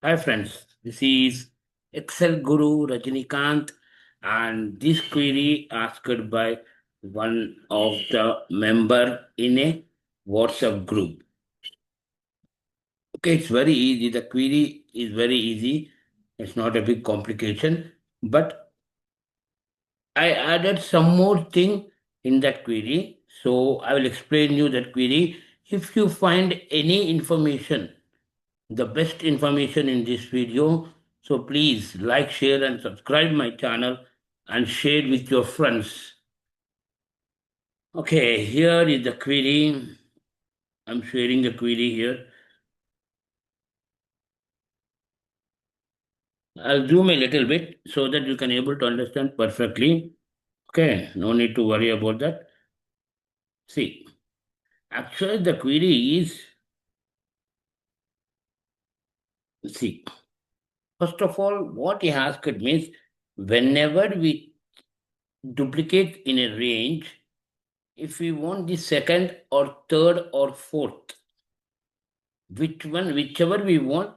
Hi friends, this is Excel Guru Rajinikanth, and this query asked by one of the member in a WhatsApp group. Okay, it's very easy. The query is very easy. It's not a big complication, but I added some more thing in that query. So I will explain you that query. If you find any information, the best information in this video. So please like, share and subscribe my channel and share it with your friends. Okay, here is the query. I'm sharing the query here. I'll zoom a little bit so that you can able to understand perfectly. Okay, no need to worry about that. See, actually the query is, see, first of all, what he asked means whenever we duplicate in a range, if we want the second or third or fourth, whichever we want,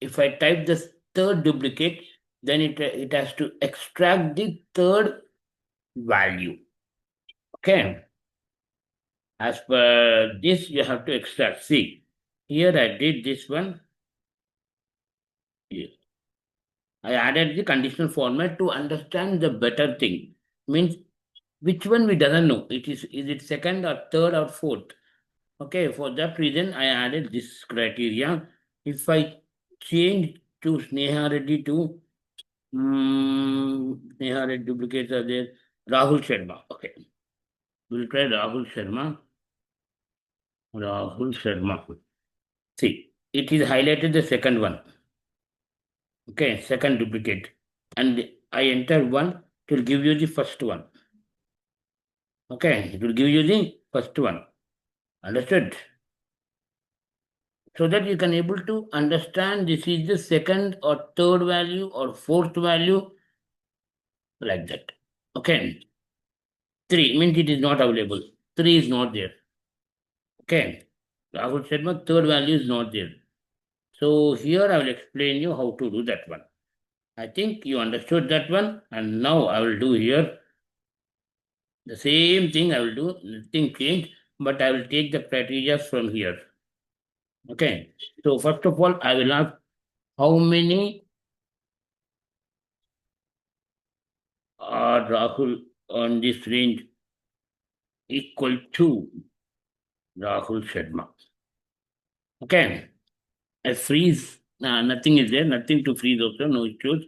if I type the third duplicate, then it has to extract the third value. Okay. As per this, you have to extract. See, here I did this one. Here. I added the conditional format to understand the better thing. Means which one we doesn't know. Is it second or third or fourth? Okay, for that reason, I added this criteria. If I change to Sneha Reddy to Sneha Reddy duplicates are there. Rahul Sharma. Okay, we'll try Rahul Sharma. Rahul Sharma. See, it is highlighted the second one. Okay, second duplicate. And I enter one, it will give you the first one. Okay, it will give you the first one. Understood? So that you can able to understand this is the second or third value or fourth value like that. Okay. 3 means it is not available. 3 is not there. Okay. Rahul Sharma, third value is not there. So here I will explain you how to do that one. I think you understood that one, and now I will do here the same thing I will do, nothing change, but I will take the criteria from here. Okay. So first of all, I will ask how many are Rahul on this range equal to Rahul Sharma. Okay. A freeze, nothing is there, nothing to freeze also, no issues.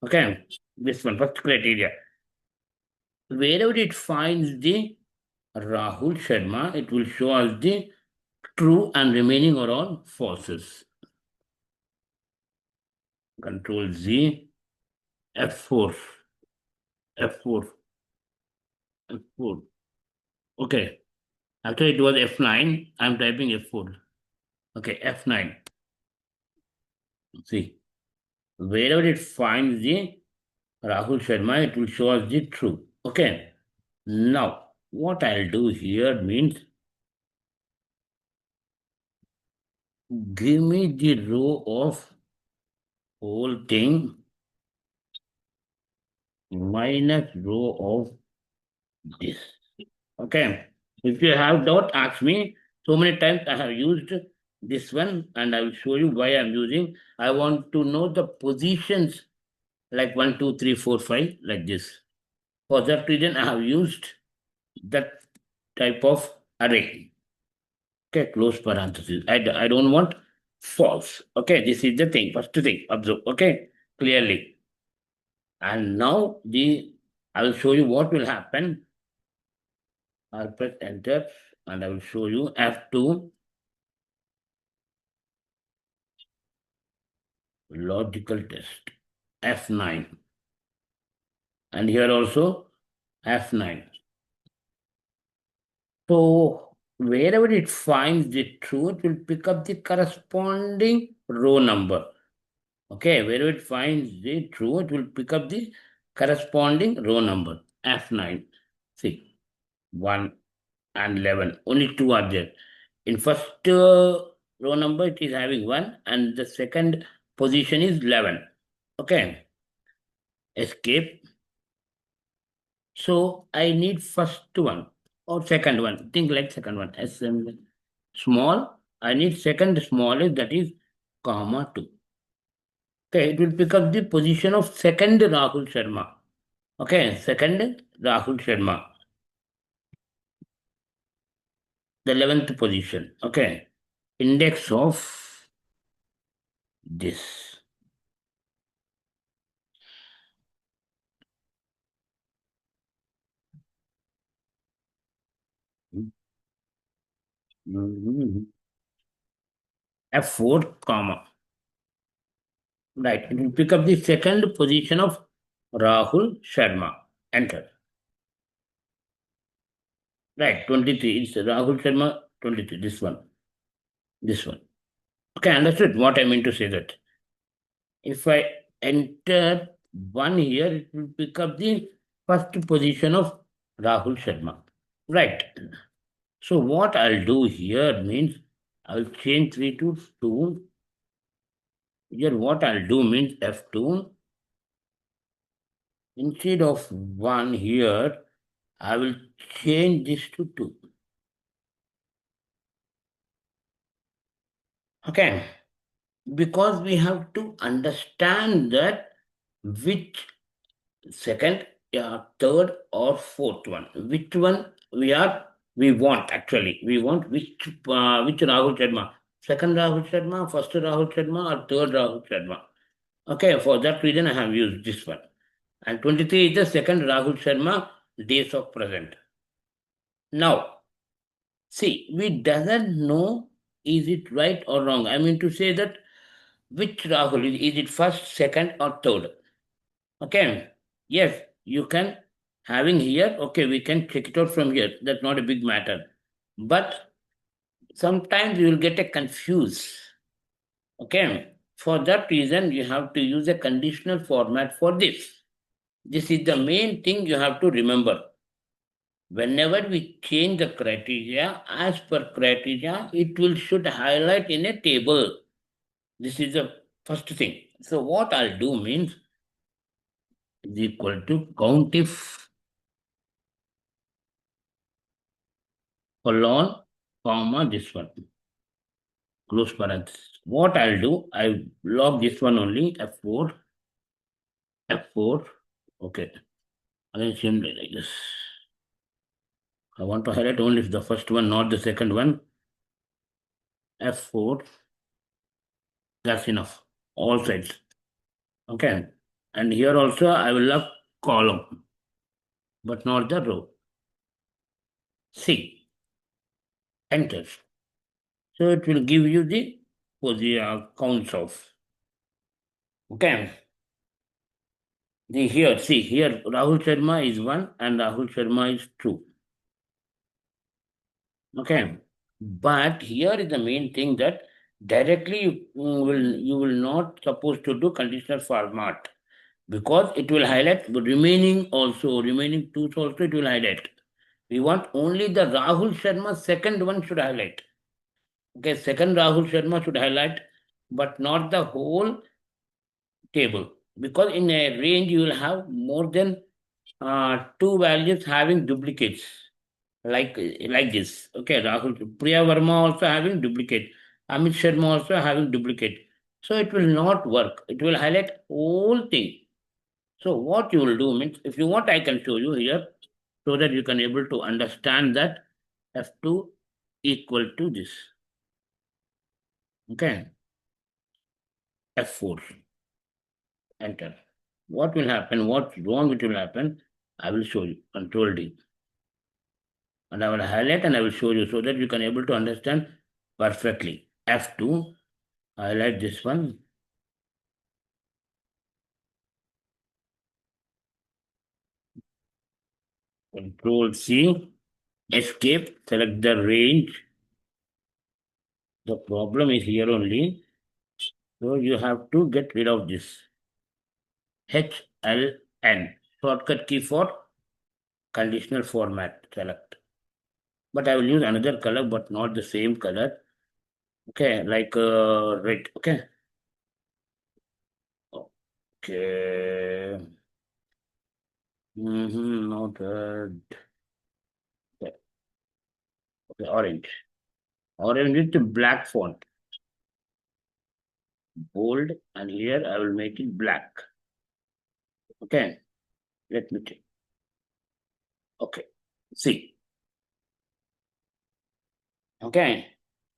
Okay. This one, first criteria. Wherever it finds the Rahul Sharma, it will show us the true and remaining are all falses. Control Z, F4, F4, F4. Okay. After it was F9, I'm typing F4. Okay, F9. See, wherever it finds the Rahul Sharma, it will show us the true. Okay. Now, what I'll do here means give me the row of whole thing minus row of this. Okay. If you have doubt, ask me. So many times I have used this one and I will show you why I'm using. I want to know the positions like 1, 2, 3, 4, 5, like this. For that reason, I have used that type of array. Okay, close parenthesis. I don't want false. Okay, this is the thing. First thing, observe. Okay, clearly. And now I will show you what will happen. I'll press enter and I will show you F2 logical test. F9. And here also F9. So wherever it finds the true, it will pick up the corresponding row number. Okay, wherever it finds the true, it will pick up the corresponding row number. F9. See, 1 and 11. Only two are there. In first row number, it is having 1, and the second position is 11. Okay. Escape. So I need first one or second one. Think like second one. Small. I need second smallest, that is comma 2. Okay, it will pick up the position of second Rahul Sharma. Okay, second Rahul Sharma. The 11th position. Okay. Index of this. F4, comma. Right. It will pick up the second position of Rahul Sharma. Enter. Right. 23. It's Rahul Sharma 23. This one. This one. Okay, understood what I mean to say that. If I enter 1 here, it will pick up the first position of Rahul Sharma. Right. So what I'll do here means I'll change 3 to 2. Here what I'll do means F2. Instead of 1 here, I will change this to 2. Okay. Because we have to understand that which second, third or fourth one. Which one we want actually. We want which Rahul Sharma. Second Rahul Sharma, first Rahul Sharma or third Rahul Sharma. Okay, for that reason I have used this one. And 23 is the second Rahul Sharma days of present. Now, see, we doesn't know is it right or wrong. I mean to say that which Rahul is it first, second or third? Okay. Yes, you can having here. Okay, we can check it out from here. That's not a big matter. But sometimes you will get a confused. Okay. For that reason, you have to use a conditional format for this. This is the main thing you have to remember. Whenever we change the criteria, as per criteria, it will should highlight in a table. This is the first thing. So what I'll do means is equal to count if colon, comma, this one, close parenthesis. What I'll do, I log this one only, F4, F4, okay. Again, same like this. I want to highlight only the first one, not the second one. F4, that's enough, all sides. Okay. And here also I will log column, but not the row. C, enter. So it will give you the counts of. Okay. Here, see, here Rahul Sharma is 1 and Rahul Sharma is 2. Okay. But here is the main thing that directly you will not supposed to do conditional format because it will highlight the remaining twos also it will highlight. We want only the Rahul Sharma second one should highlight. Okay, second Rahul Sharma should highlight, but not the whole table. Because in a range you will have more than two values having duplicates. Like this. Okay, Rahul Priya Verma also having duplicate. Amit Sharma also having duplicate. So it will not work. It will highlight whole thing. So what you will do means, if you want, I can show you here so that you can able to understand that F2 equal to this. Okay. F4. Enter. What will happen? What's wrong it will happen? I will show you. Control D. And I will highlight and I will show you so that you can able to understand perfectly. F2. Highlight this one. Control C. Escape. Select the range. The problem is here only. So you have to get rid of this. HLN. Shortcut key for conditional format. Select. But I will use another color, but not the same color. Okay, like red. Okay. Okay. Noted. Okay, okay, orange. Orange with the black font. Bold, and here I will make it black. Okay, let me check. Okay, see. Okay,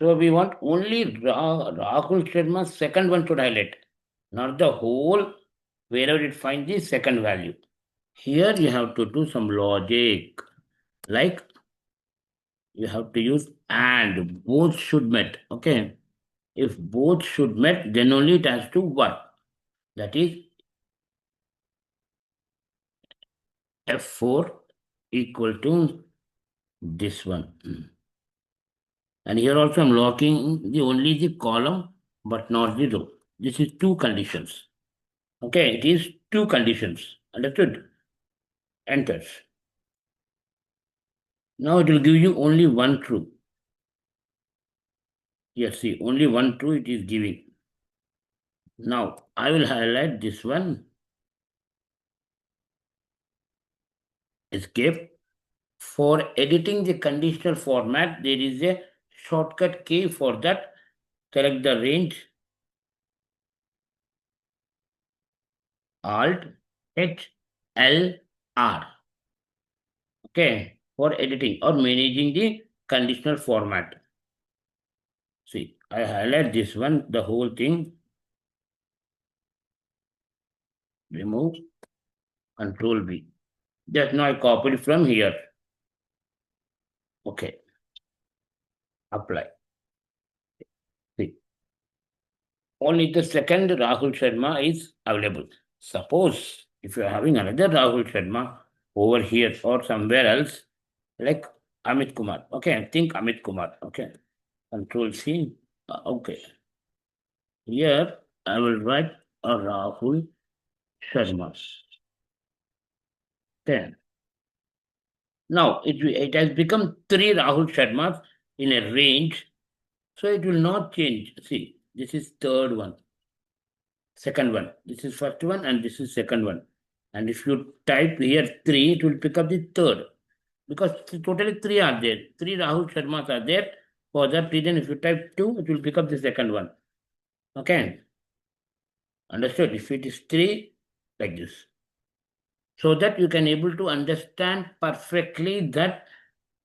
so we want only Rahul Sharma's second one should highlight, not the whole, wherever it finds the second value. Here you have to do some logic, like you have to use and both should met. Okay, if both should met, then only it has to work. That is F4 equal to this one. And here also I'm locking the only the column but not the row. This is two conditions. Okay, it is two conditions. Understood? Enters. Now it will give you only one true. Yes, see, only one true it is giving. Now I will highlight this one. Escape. For editing the conditional format, there is a shortcut key for that. Select the range. Alt H L R. Okay, for editing or managing the conditional format. See, I highlight this one, the whole thing. Remove, Control V. Just now I copied from here. Okay, apply. See, only the second Rahul Sharma is available. Suppose if you are having another Rahul Sharma over here or somewhere else, like Amit Kumar. Okay, think Amit Kumar. Okay, Control C. Okay, here I will write a Rahul Sharma. 10. Now it has become three Rahul Sharmas in a range, so it will not change. See, this is third one, second one. This is first one, and this is second one. And if you type here three, it will pick up the third because totally three are there. Three Rahul Sharmas are there. For that reason, if you type two, it will pick up the second one. Okay, understood? If it is three, like this, so that you can able to understand perfectly that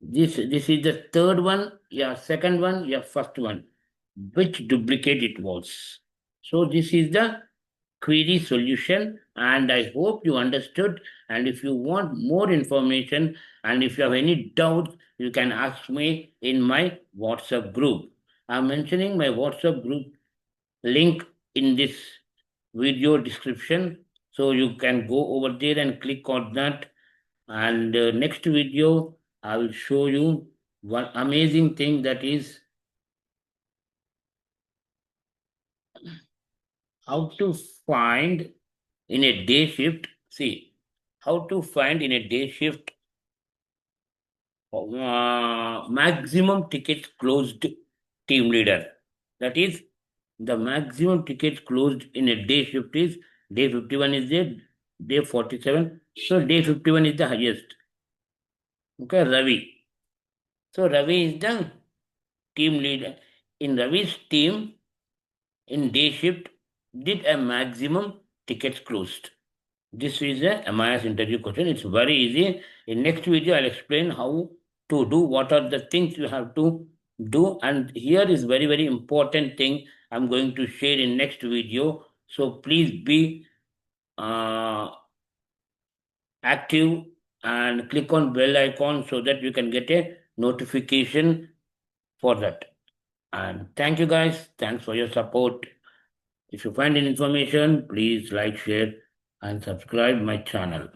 this is the third one, yeah, second one, yeah, first one, which duplicate it was. So this is the query solution, and I hope you understood. And if you want more information and if you have any doubts, you can ask me in my WhatsApp group. I'm mentioning my WhatsApp group link in this video description. So you can go over there and click on that. And next video, I will show you one amazing thing, that is how to find in a day shift. See, how to find in a day shift maximum tickets closed team leader. That is, the maximum tickets closed in a day shift is day 51 is there, day 47. So day 51 is the highest. Okay, Ravi. So Ravi is the team leader. In Ravi's team, in day shift, did a maximum tickets closed. This is a MIS interview question. It's very easy. In next video, I'll explain how to do, what are the things you have to do. And here is very, very important thing I'm going to share in next video. So please be active and click on bell icon so that you can get a notification for that. And thank you guys. Thanks for your support. If you find any information, please like, share, and subscribe my channel.